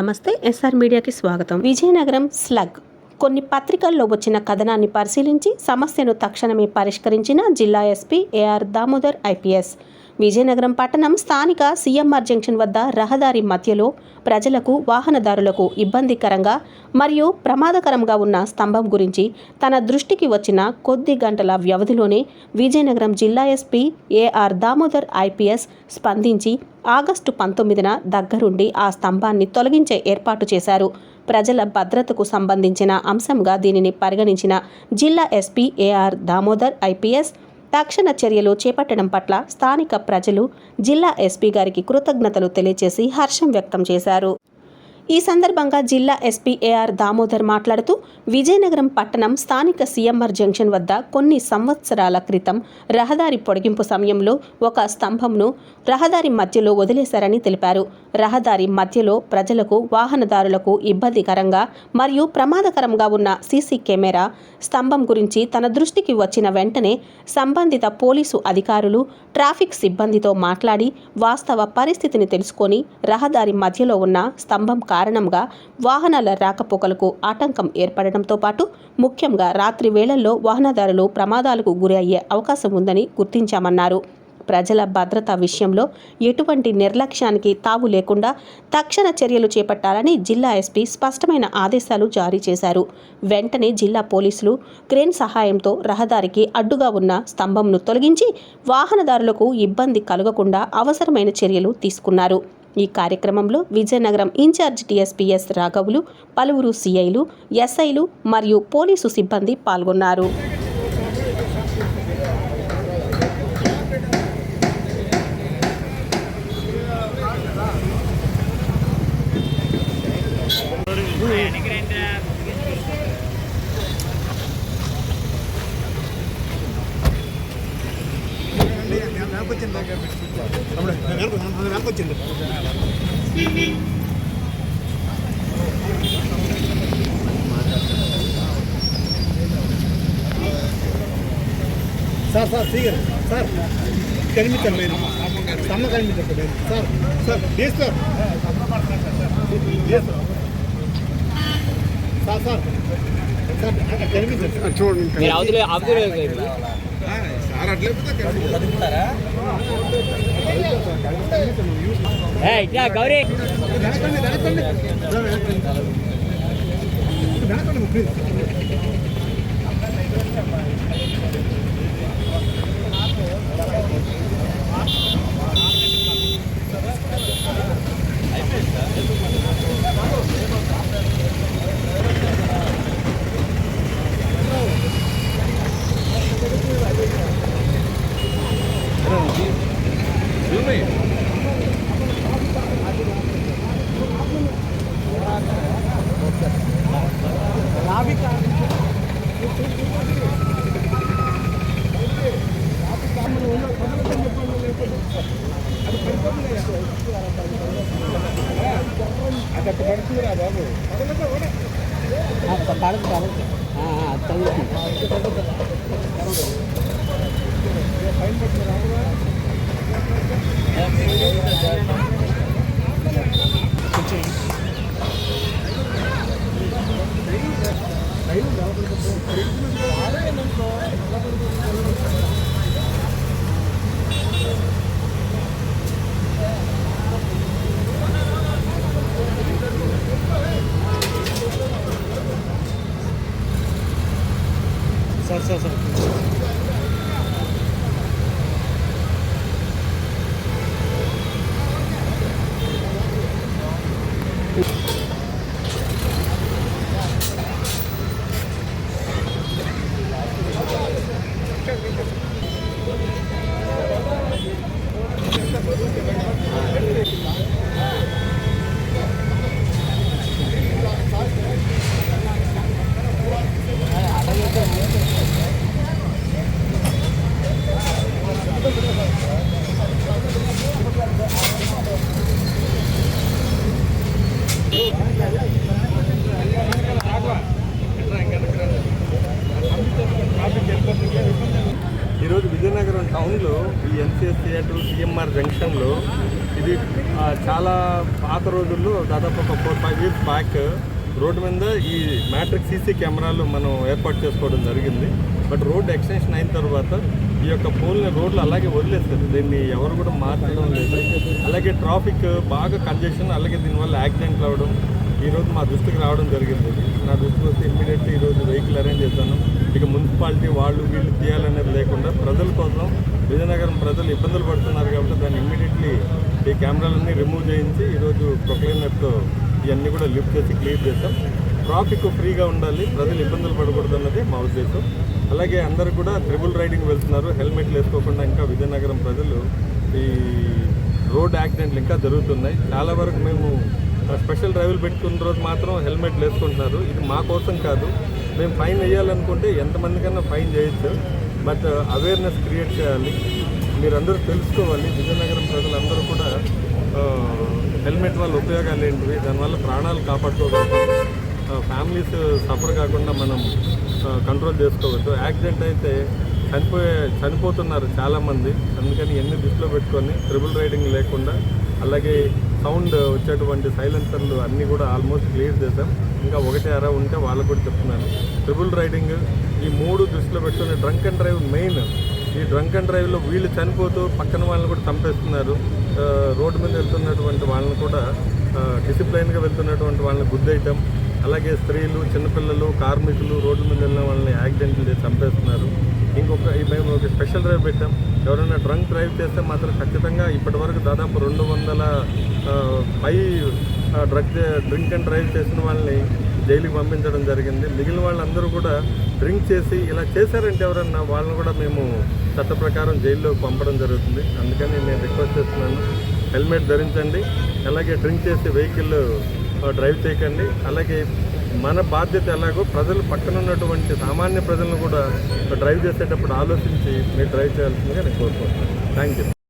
నమస్తే, ఎస్ఆర్ మీడియాకి స్వాగతం. విజయనగరం స్లగ్ కొన్ని పత్రికల్లో వచ్చిన కథనాన్ని పరిశీలించి సమస్యను తక్షణమే పరిష్కరించిన జిల్లా SP AR Damodar IPS. Vizianagaram పట్టణం స్థానిక సీఎంఆర్ జంక్షన్ వద్ద రహదారి మధ్యలో ప్రజలకు, వాహనదారులకు ఇబ్బందికరంగా మరియు ప్రమాదకరంగా ఉన్న స్తంభం గురించి తన దృష్టికి వచ్చిన కొద్ది గంటల వ్యవధిలోనే విజయనగరం జిల్లా ఎస్పీ ఏఆర్ దామోదర్ ఐపీఎస్ స్పందించి ఆగస్టు 19న దగ్గరుండి ఆ స్తంభాన్ని తొలగించే ఏర్పాటు చేశారు. ప్రజల భద్రతకు సంబంధించిన అంశంగా దీనిని పరిగణించిన జిల్లా ఎస్పీ ఏఆర్ దామోదర్ ఐపీఎస్ తక్షణ చర్యలు చేపట్టడం పట్ల స్థానిక ప్రజలు జిల్లా ఎస్పీ గారికి కృతజ్ఞతలు తెలియజేసి హర్షం వ్యక్తం చేశారు. ఈ సందర్భంగా జిల్లా ఎస్పీ ఏఆర్ దామోదర్ మాట్లాడుతూ, విజయనగరం పట్టణం స్థానిక సీఎంఆర్ జంక్షన్ వద్ద కొన్ని సంవత్సరాల క్రితం రహదారి పొడిగింపు సమయంలో ఒక స్తంభంను రహదారి మధ్యలో వదిలేశారని తెలిపారు. రహదారి మధ్యలో ప్రజలకు, వాహనదారులకు ఇబ్బందికరంగా మరియు ప్రమాదకరంగా ఉన్న సీసీ కెమెరా స్తంభం గురించి తన దృష్టికి వచ్చిన వెంటనే సంబంధిత పోలీసు అధికారులు, ట్రాఫిక్ సిబ్బందితో మాట్లాడి వాస్తవ పరిస్థితిని తెలుసుకొని రహదారి మధ్యలో ఉన్న స్తంభం కారణంగా వాహనాల రాకపోకలకు ఆటంకం ఏర్పడడంతో పాటు ముఖ్యంగా రాత్రి వేళల్లో వాహనదారులు ప్రమాదాలకు గురి అయ్యే అవకాశం ఉందని గుర్తించామన్నారు. ప్రజల భద్రత విషయంలో ఎటువంటి నిర్లక్ష్యానికి తావు లేకుండా తక్షణ చర్యలు చేపట్టాలని జిల్లా ఎస్పీ స్పష్టమైన ఆదేశాలు జారీ చేశారు. వెంటనే జిల్లా పోలీసులు క్రేన్ సహాయంతో రహదారికి అడ్డుగా ఉన్న స్తంభంను తొలగించి వాహనదారులకు ఇబ్బంది కలగకుండా అవసరమైన చర్యలు తీసుకున్నారు. ఈ కార్యక్రమంలో విజయనగరం ఇన్ఛార్జ్ టీఎస్పీఎస్ రాఘవులు, పలువురు సీఐలు, ఎస్ఐలు మరియు పోలీసు సిబ్బంది పాల్గొన్నారు. సార్ సార్ సీగర్ సార్ కనిపించాను నేను సమ్మ కనిపించండి సార్ సార్ డేస్ సార్ సార్ సార్ సార్ కనిపించండి చూడండి సార్ అట్లే గౌరీ సార్ సార్ ఈరోజు విజయనగరం టౌన్లో ఈ ఎన్సీఎస్ థియేటర్ సీఎంఆర్ జంక్షన్లో ఇది చాలా పాత పాత రోజుల్లో దాదాపు ఒక 4-5 years బ్యాక్ రోడ్డు మీద ఈ మ్యాట్రిక్ సీసీ కెమెరాలు మనం ఏర్పాటు చేసుకోవడం జరిగింది. బట్ రోడ్ ఎక్స్టెన్షన్ అయిన తర్వాత ఈ యొక్క పోల్ని రోడ్లు అలాగే వదిలేస్తారు. దీన్ని ఎవరు కూడా మార్చడం లేదు. అలాగే ట్రాఫిక్ బాగా కంజెషన్, అలాగే దీనివల్ల యాక్సిడెంట్లు అవ్వడం ఈరోజు మా దృష్టికి రావడం జరిగింది. నా దృష్టికి వస్తే ఇమ్మీడియట్లీ ఈరోజు వెహికల్ అరేంజ్ చేశాను. ఇక మున్సిపాలిటీ వాళ్ళు వీళ్ళు తీయాలనేది లేకుండా ప్రజల కోసం విజయనగరం ప్రజలు ఇబ్బందులు పడుతున్నారు కాబట్టి దాన్ని ఇమ్మీడియట్లీ ఈ కెమెరాలన్నీ రిమూవ్ చేయించి ఈరోజు ప్రొక్లైనర్తో ఇవన్నీ కూడా లిఫ్ట్ చేసి క్లియర్ చేస్తాం. ట్రాఫిక్ ఫ్రీగా ఉండాలి, ప్రజలు ఇబ్బందులు పడకూడదు అన్నది మా ఉద్దేశం. అలాగే అందరూ కూడా ట్రిబుల్ రైడింగ్ వెళ్తున్నారు, హెల్మెట్లు వేసుకోకుండా ఇంకా విజయనగరం ప్రజలు ఈ రోడ్ యాక్సిడెంట్లు ఇంకా జరుగుతున్నాయి. చాలా వరకు మేము స్పెషల్ డ్రైవ్లు పెట్టుకున్న రోజు మాత్రం హెల్మెట్లు వేసుకుంటున్నారు. ఇది మా కోసం కాదు, మేము ఫైన్ వేయాలనుకుంటే ఎంతమందికన్నా ఫైన్ చేయొచ్చు. బట్ అవేర్నెస్ క్రియేట్ చేయాలి, మీరందరూ తెలుసుకోవాలి. విజయనగరం ప్రజలందరూ కూడా హెల్మెట్ వల్ల ఉపయోగాలు ఏంటివి, దానివల్ల ప్రాణాలు కాపాడుకోగలుగుతాం, ఫ్యామిలీస్ సఫర్ కాకుండా మనం కంట్రోల్ చేసుకోవచ్చు. యాక్సిడెంట్ అయితే చనిపోతున్నారు చాలామంది. అందుకని ఎన్ని దృష్టిలో పెట్టుకొని ట్రిబుల్ రైడింగ్ లేకుండా, అలాగే సౌండ్ వచ్చేటువంటి సైలెన్సర్లు అన్నీ కూడా ఆల్మోస్ట్ క్లియర్ చేశాం. ఇంకా 1-2 ఉంటే వాళ్ళకు కూడా చెప్తున్నాను. ట్రిబుల్ రైడింగ్ ఈ 3 దృష్టిలో పెట్టుకుని డ్రంక్ అండ్ డ్రైవ్ మెయిన్. ఈ డ్రంక్ అండ్ డ్రైవ్లో వీళ్ళు చనిపోతూ పక్కన వాళ్ళని కూడా చంపేస్తున్నారు. రోడ్డు మీద వెళ్తున్నటువంటి వాళ్ళని కూడా డిసిప్లైన్గా వెళ్తున్నటువంటి వాళ్ళని గుద్దేయటం, అలాగే స్త్రీలు, చిన్నపిల్లలు, కార్మికులు రోడ్డు మీద వెళ్ళిన వాళ్ళని యాక్సిడెంట్లు చేసి చంపేస్తున్నారు. మేము ఒక స్పెషల్ డ్రైవ్ పెట్టాం. ఎవరైనా డ్రంక్ డ్రైవ్ చేస్తే మాత్రం ఖచ్చితంగా ఇప్పటివరకు దాదాపు 200 పై డ్రింక్ అండ్ డ్రైవ్ చేసిన వాళ్ళని జైలుకి పంపించడం జరిగింది. మిగిలిన వాళ్ళందరూ కూడా డ్రింక్ చేసి ఇలా చేశారంటే ఎవరన్నా వాళ్ళని కూడా మేము చట్ట ప్రకారం జైల్లోకి పంపడం జరుగుతుంది. అందుకని నేను రిక్వెస్ట్ చేస్తున్నాను, హెల్మెట్ ధరించండి, అలాగే డ్రింక్ చేసి వెహికల్ డ్రైవ్ చేయకండి. అలాగే మన బాధ్యత ఎలాగో ప్రజలు పక్కన ఉన్నటువంటి సామాన్య ప్రజలను కూడా డ్రైవ్ చేసేటప్పుడు ఆలోచించి మీరు డ్రైవ్ చేయాల్సిందిగా నేను కోరుకుంటున్నాను. Thank you.